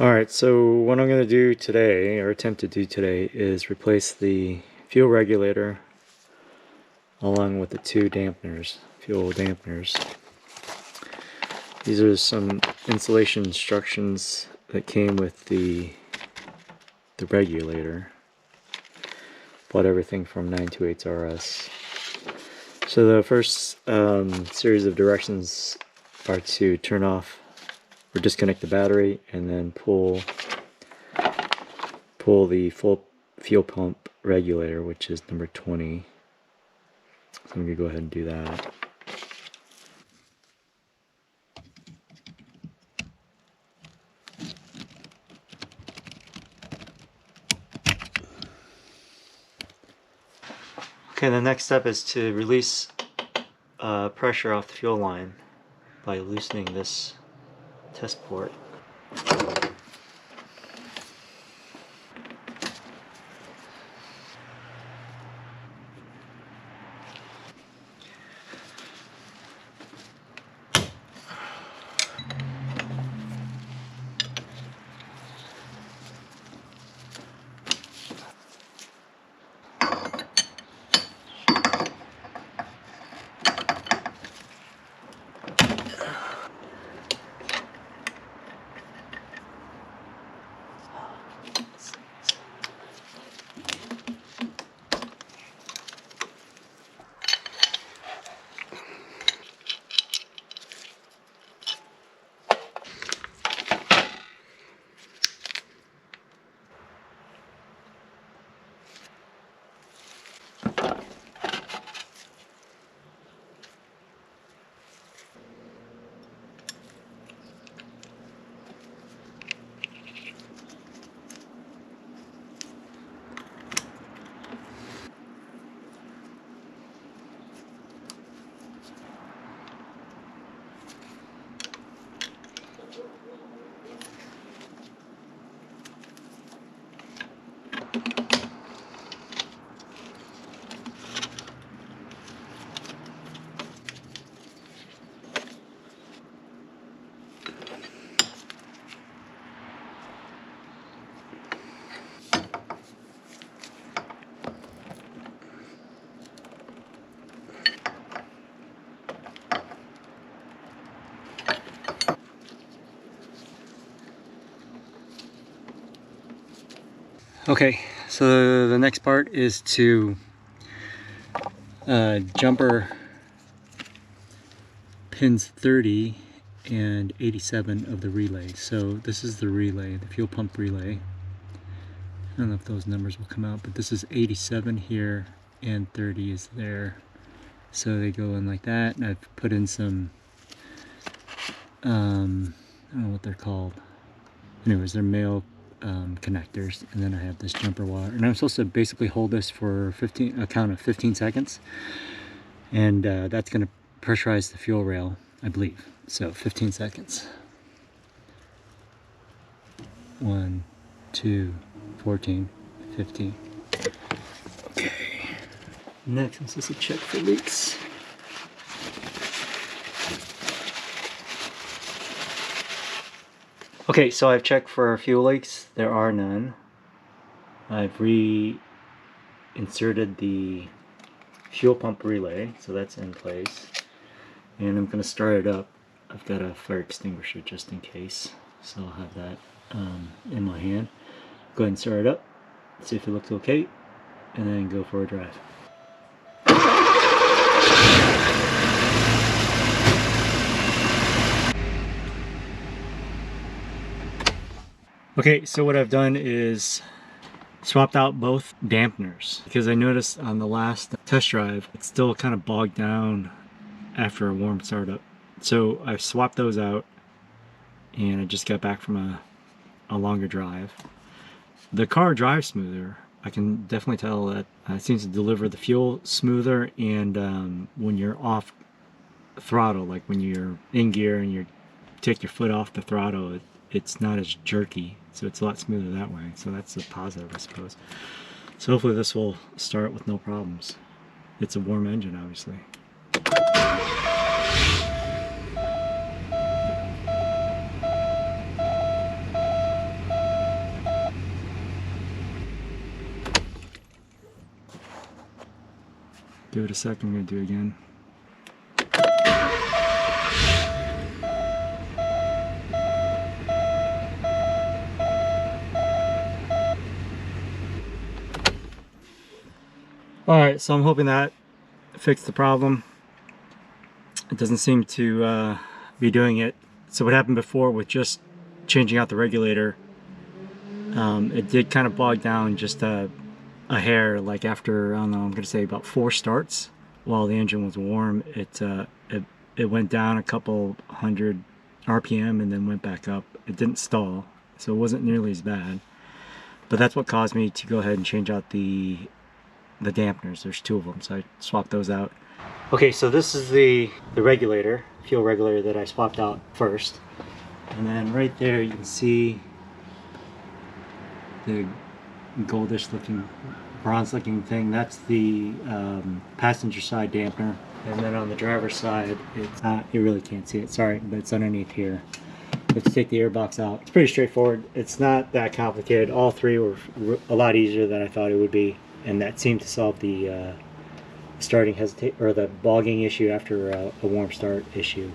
Alright, so what I'm going to do today, or attempt to do today, is replace the fuel regulator along with the two dampeners, fuel dampeners. These are some installation instructions that came with the regulator. Bought everything from 928's RS. So the first series of directions are to turn off or disconnect the battery and then pull the full fuel pump regulator, which is number 20. So I'm going to go ahead and do that. Okay, the next step is to release pressure off the fuel line by loosening this test port. Okay, so the next part is to jumper pins 30 and 87 of the relay. So this is the relay, the fuel pump relay. I don't know if those numbers will come out, but this is 87 here and 30 is there. So they go in like that, and I've put in some, I don't know what they're called. Anyways, they're male connectors, and then I have this jumper wire, and I'm supposed to basically hold this for a count of 15 seconds, and that's going to pressurize the fuel rail, I believe. So 15 seconds. 1, 2, 14, 15. Okay. Next, I'm supposed to check for leaks. Okay, so I've checked for fuel leaks. There are none. I've reinserted the fuel pump relay, so that's in place. And I'm going to start it up. I've got a fire extinguisher just in case, so I'll have that in my hand. Go ahead and start it up, see if it looks okay, and then go for a drive. Okay, so what I've done is swapped out both dampeners, because I noticed on the last test drive it's still kind of bogged down after a warm startup. So I've swapped those out, and I just got back from a longer drive. The car drives smoother. I can definitely tell that it seems to deliver the fuel smoother, and when you're off throttle, like when you're in gear and you take your foot off the throttle, it's not as jerky, so it's a lot smoother that way. So that's a positive, I suppose. So hopefully this will start with no problems. It's a warm engine, obviously. Give it a second, I'm gonna do it again. Alright, so I'm hoping that fixed the problem. It doesn't seem to be doing it. So what happened before with just changing out the regulator, it did kind of bog down just a hair, like after, I don't know, I'm gonna say about 4 starts while the engine was warm. It went down a couple hundred RPM and then went back up. It didn't stall, so it wasn't nearly as bad. But that's what caused me to go ahead and change out the dampeners. There's 2 of them, so I swapped those out. Okay, so this is the regulator, fuel regulator that I swapped out first. And then right there you can see the goldish looking, bronze looking thing. That's the passenger side dampener. And then on the driver's side, it's you really can't see it, sorry, but it's underneath here. You have to take the airbox out. It's pretty straightforward. It's not that complicated. All 3 were a lot easier than I thought it would be, and that seemed to solve the starting hesitate or the bogging issue after a warm start issue.